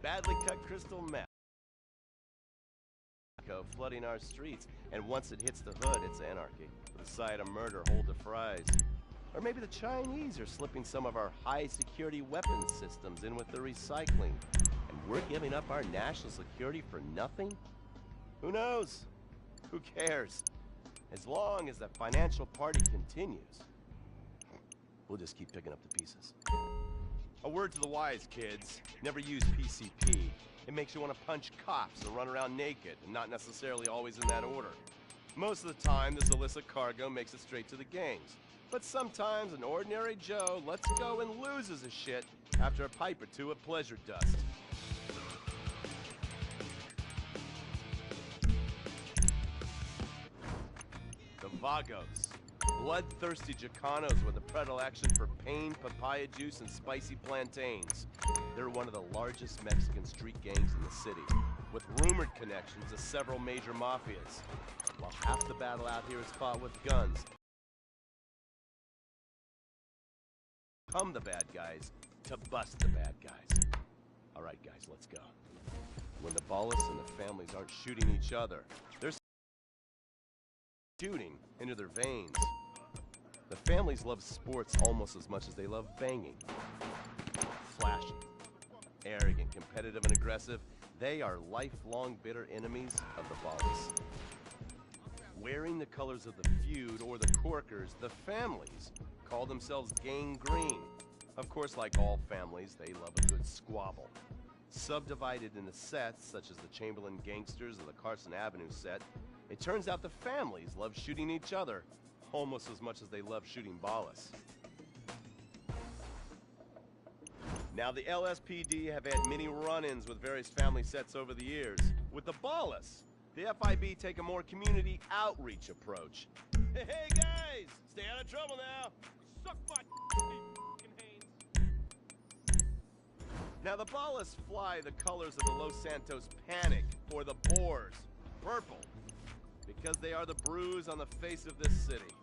badly cut crystal meth flooding our streets, and once it hits the hood, it's anarchy. The side of murder hold the fries. Or maybe the Chinese are slipping some of our high-security weapons systems in with the recycling, and we're giving up our national security for nothing? Who knows? Who cares? As long as the financial party continues, we'll just keep picking up the pieces. A word to the wise, kids. Never use PCP. It makes you want to punch cops and run around naked, and not necessarily always in that order. Most of the time, this illicit cargo makes it straight to the gangs. But sometimes an ordinary Joe lets go and loses his shit after a pipe or two of pleasure dust. The Vagos. Bloodthirsty Chicanos with a predilection for pain, papaya juice, and spicy plantains. They're one of the largest Mexican street gangs in the city, with rumored connections to several major mafias. While half the battle out here is fought with guns, come the bad guys to bust the bad guys. All right, guys, let's go. When the Ballas and the families aren't shooting each other, they're shooting into their veins. The families love sports almost as much as they love banging. Flashy, arrogant, competitive, and aggressive, they are lifelong bitter enemies of the Ballas. Wearing the colors of the feud or the Corkers, the families call themselves Gang Green. Of course, like all families, they love a good squabble. Subdivided into sets, such as the Chamberlain Gangsters or the Carson Avenue set, it turns out the families love shooting each other almost as much as they love shooting Ballas. Now, the LSPD have had many run-ins with various family sets over the years. With the Ballas, the FIB take a more community outreach approach. Hey guys, stay out of trouble now. Suck my Hanes. Now, the Ballas fly the colors of the Los Santos Panic, or the Boers, purple, because they are the bruise on the face of this city.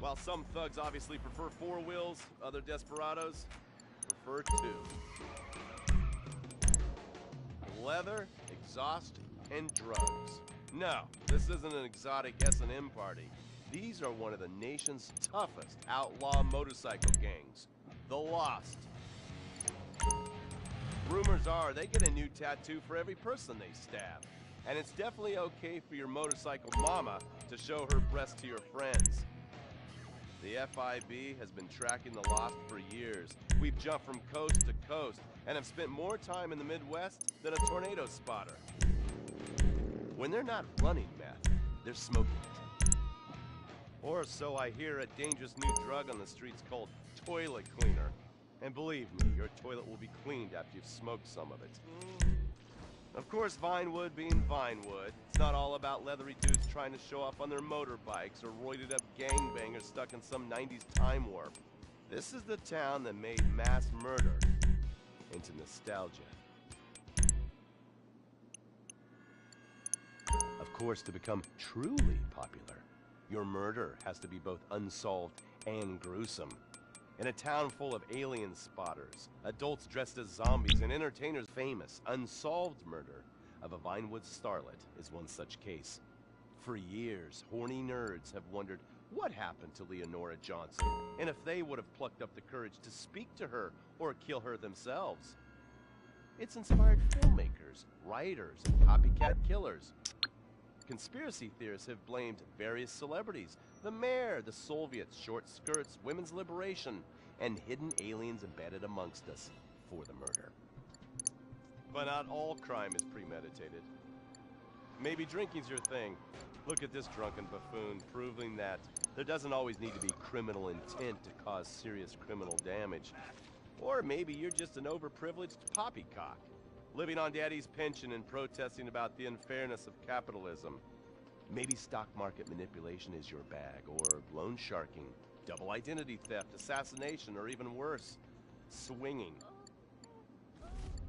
While some thugs obviously prefer four wheels, other desperados prefer two. Leather, exhaust, and drugs. No, this isn't an exotic S&M party. These are one of the nation's toughest outlaw motorcycle gangs, the Lost. Rumors are they get a new tattoo for every person they stab. And it's definitely okay for your motorcycle mama to show her breast to your friends. The FIB has been tracking the Lost for years. We've jumped from coast to coast and have spent more time in the Midwest than a tornado spotter. When they're not running meth, they're smoking it. Or so I hear, a dangerous new drug on the streets called toilet cleaner. And believe me, your toilet will be cleaned after you've smoked some of it. Of course, Vinewood being Vinewood, it's not all about leathery dudes trying to show off on their motorbikes or roided up gangbangers stuck in some 90s time warp. This is the town that made mass murder into nostalgia. Of course, to become truly popular, your murder has to be both unsolved and gruesome. In a town full of alien spotters, adults dressed as zombies, and entertainers, famous unsolved murder of a Vinewood starlet is one such case. For years, horny nerds have wondered what happened to Leonora Johnson, and if they would have plucked up the courage to speak to her or kill her themselves. It's inspired filmmakers, writers, and copycat killers. Conspiracy theorists have blamed various celebrities, the mayor, the Soviets, short skirts, women's liberation, and hidden aliens embedded amongst us for the murder. But not all crime is premeditated. Maybe drinking's your thing. Look at this drunken buffoon, proving that there doesn't always need to be criminal intent to cause serious criminal damage. Or maybe you're just an overprivileged poppycock, living on daddy's pension and protesting about the unfairness of capitalism. Maybe stock market manipulation is your bag, or loan sharking, double identity theft, assassination, or even worse, swinging.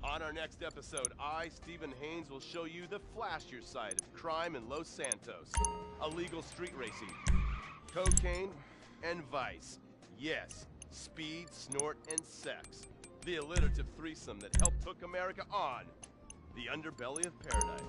On our next episode, I, Stephen Haynes, will show you the flashier side of crime in Los Santos. Illegal street racing, cocaine, and vice. Yes, speed, snort, and sex. The alliterative threesome that helped hook America on. The underbelly of paradise.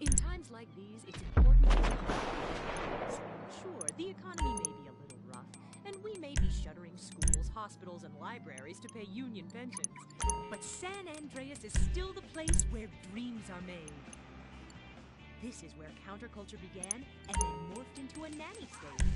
In times like these, it's important to balance. Sure, the economy may be a little rough, and we may be shuttering schools, hospitals, and libraries to pay union pensions. But San Andreas is still the place where dreams are made. This is where counterculture began and then morphed into a nanny state.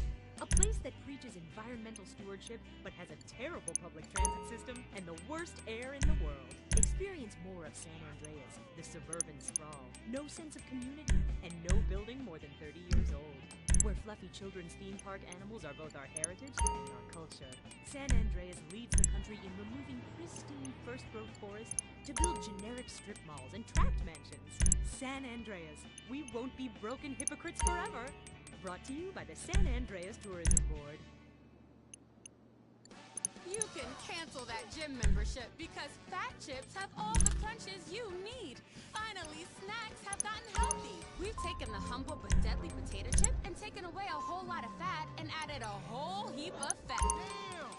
A place that preaches environmental stewardship but has a terrible public transit system and the worst air in the world. Experience more of San Andreas, the suburban sprawl. No sense of community and no building more than 30 years old. Where fluffy children's theme park animals are both our heritage and our culture. San Andreas leads the country in removing pristine first-growth forests to build generic strip malls and tract mansions. San Andreas, we won't be broken hypocrites forever. Brought to you by the San Andreas Tourism Board. You can cancel that gym membership because Fat Chips have all the crunches you need. Finally, snacks have gotten healthy. We've taken the humble but deadly potato chip and taken away a whole lot of fat and added a whole heap of fat.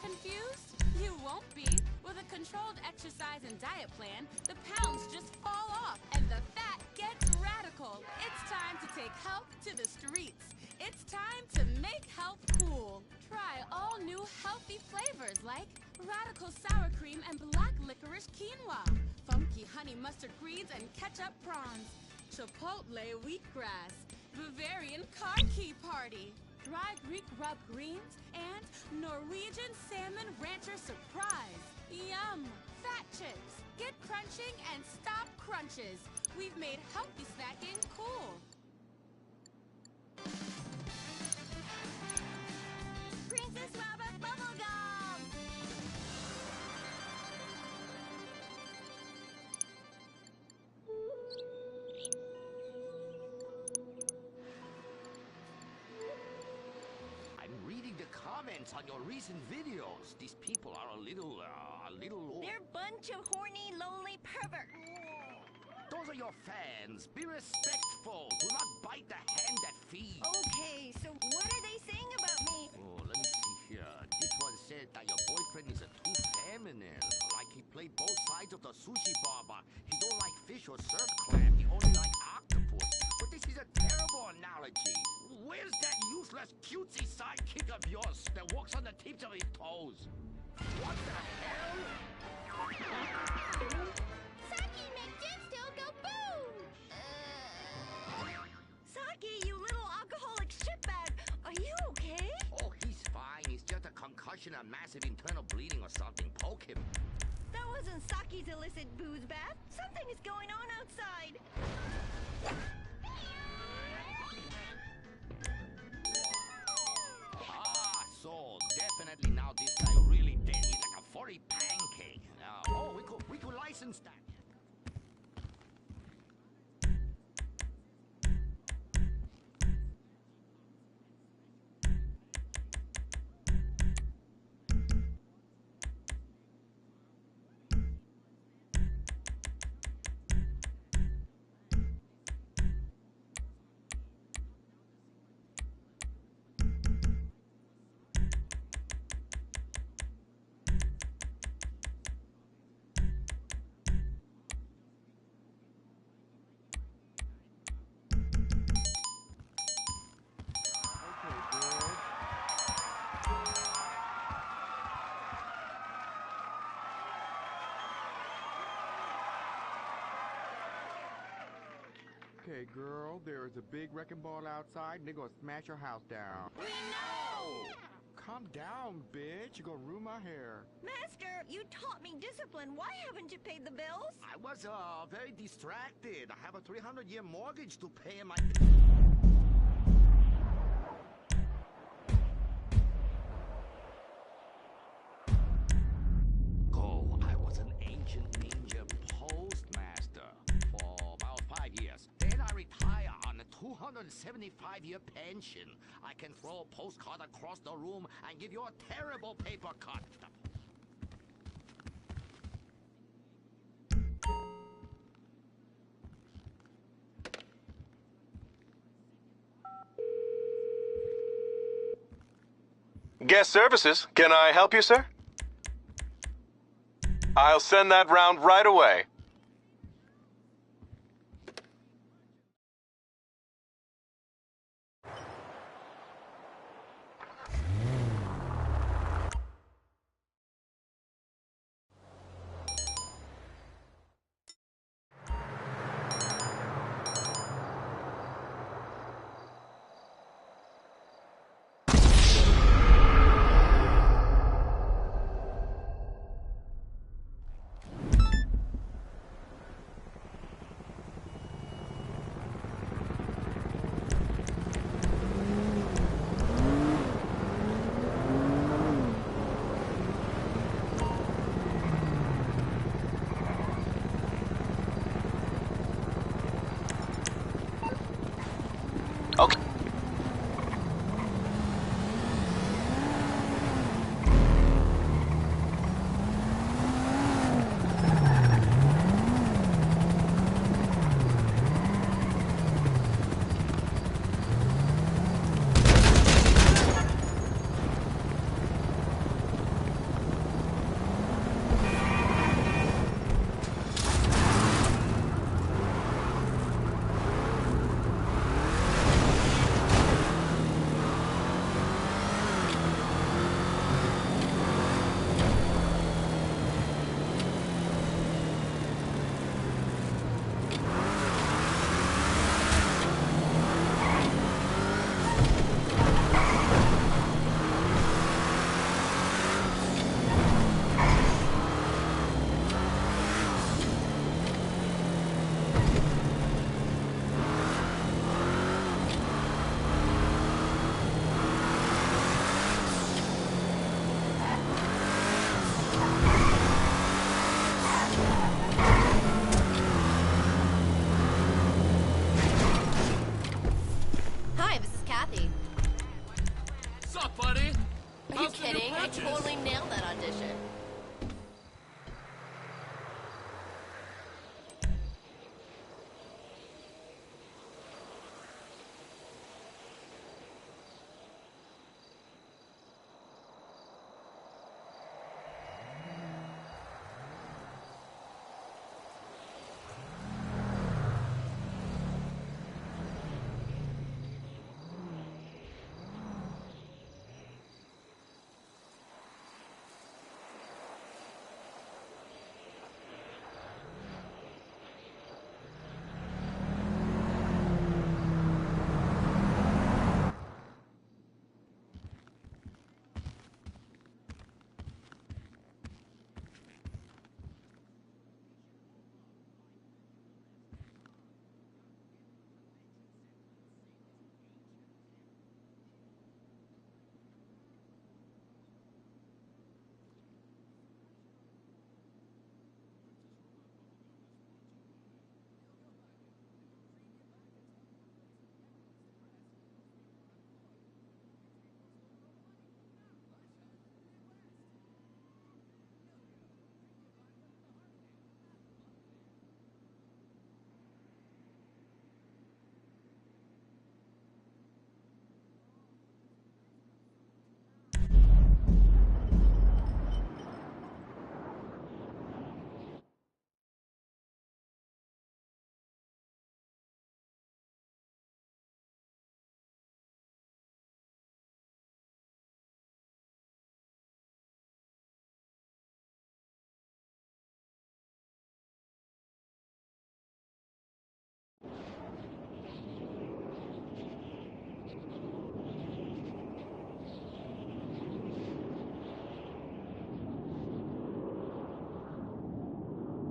Confused? You won't be. With a controlled exercise and diet plan, the pounds just fall off and the fat gets radical. It's time to take health to the streets. It's time to make health cool. Try all new healthy flavors like radical sour cream and black licorice quinoa, funky honey mustard greens and ketchup prawns, chipotle wheatgrass, Bavarian car key party, dry Greek rub greens, and Norwegian salmon rancher surprise. Yum! Fat Chips. Get crunching and stop crunches. We've made healthy snacking cool. Princess Rabbit bubblegum! I'm reading the comments on your recent videos. These people are a little... They're a bunch of horny, lonely perverts. Those are your fans. Be respectful. Do not bite the hand that feeds. Okay, so what are they saying about me? Oh, let me see here. This one said that your boyfriend is too feminine. Like he played both sides of the sushi bar, but he don't like fish or surf crab. He only like octopus. But this is a terrible analogy. Where's that useless cutesy sidekick of yours that walks on the tips of his toes? What the hell? Saki make Jin still go boom! Saki, you little alcoholic shitbag, are you okay? Oh, he's fine. It's just a concussion and massive internal bleeding or something. Poke him. That wasn't Saki's illicit booze bath. Something is going on outside. Ah, so definitely now this guy really dead. He's like a 40 pancake. Oh, we could license that. Okay, girl, there is a big wrecking ball outside and they're gonna smash your house down. We know! Calm down, bitch. You're gonna ruin my hair. Master, you taught me discipline. Why haven't you paid the bills? I was very distracted. I have a 300-year mortgage to pay and my... Oh, I was an ancient ninja postmaster for about 5 years. Then I retire on a 275-year pension. I can throw a postcard across the room and give you a terrible paper cut. Guest services, can I help you, sir? I'll send that round right away. Okay. Hi, this is Kathy. Sup, buddy? Are you kidding? I totally nailed that audition.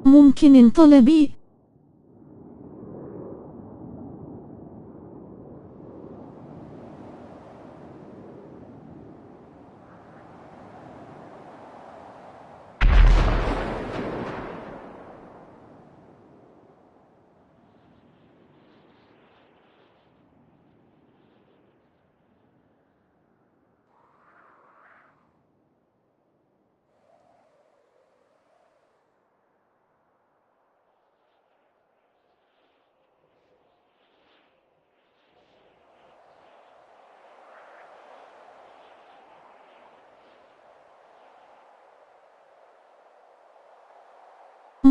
ممكن طلبي؟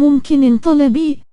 ممكن طلبي؟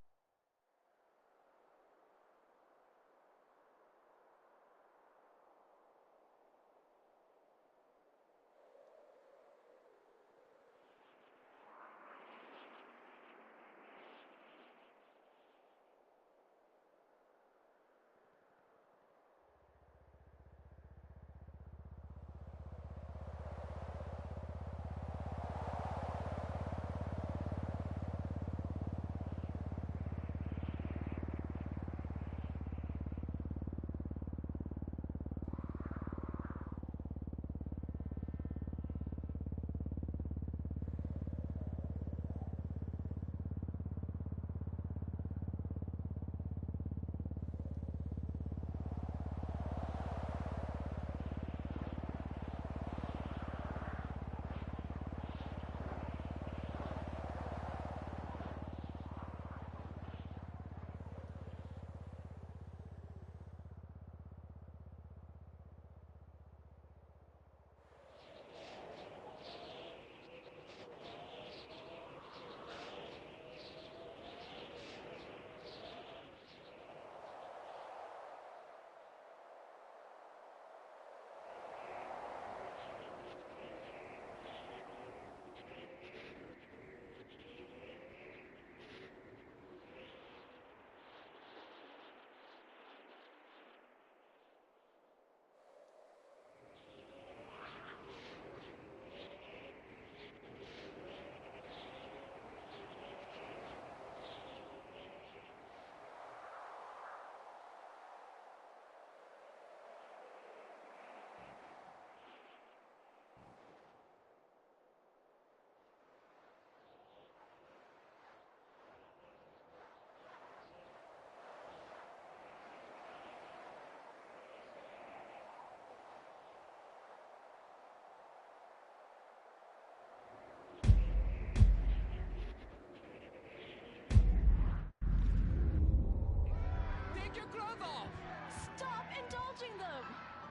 Stop indulging them!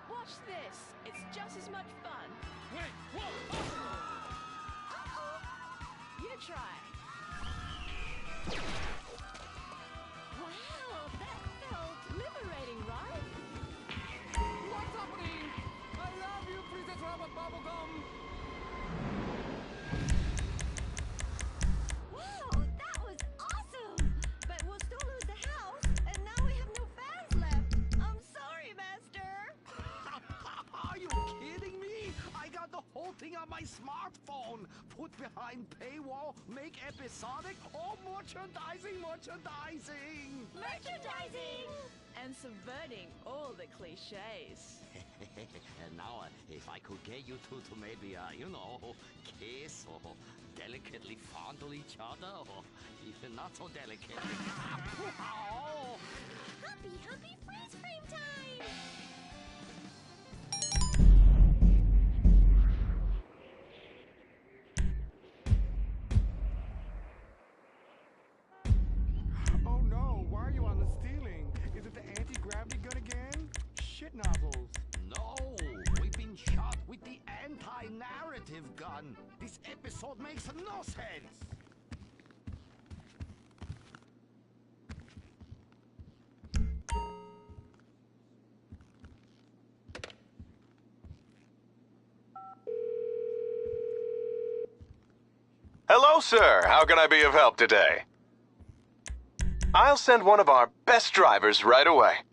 Watch this. It's just as much fun. Wait, whoa! Uh-oh. You try. Wow, that felt liberating, right? What's happening? I love you, Princess Rabbit Bubblegum! Wow, that was awesome! But we'll still lose the house, and now we have no fans left. I'm sorry, Master. Are you kidding me? I got the whole thing on my smartphone. Put behind paywall, make episodic, all merchandising. Merchandising! And subverting all the cliches. And now, if I could get you two to maybe, kiss or delicately fondle each other, or even not so delicately. Oh. Happy freeze frame time! Oh no, why are you on the ceiling? Is it the anti-gravity gun again? Shit nozzles. No, we've been shot with the anti-narrative gun. This episode makes no sense. Hello, sir. How can I be of help today? I'll send one of our best drivers right away.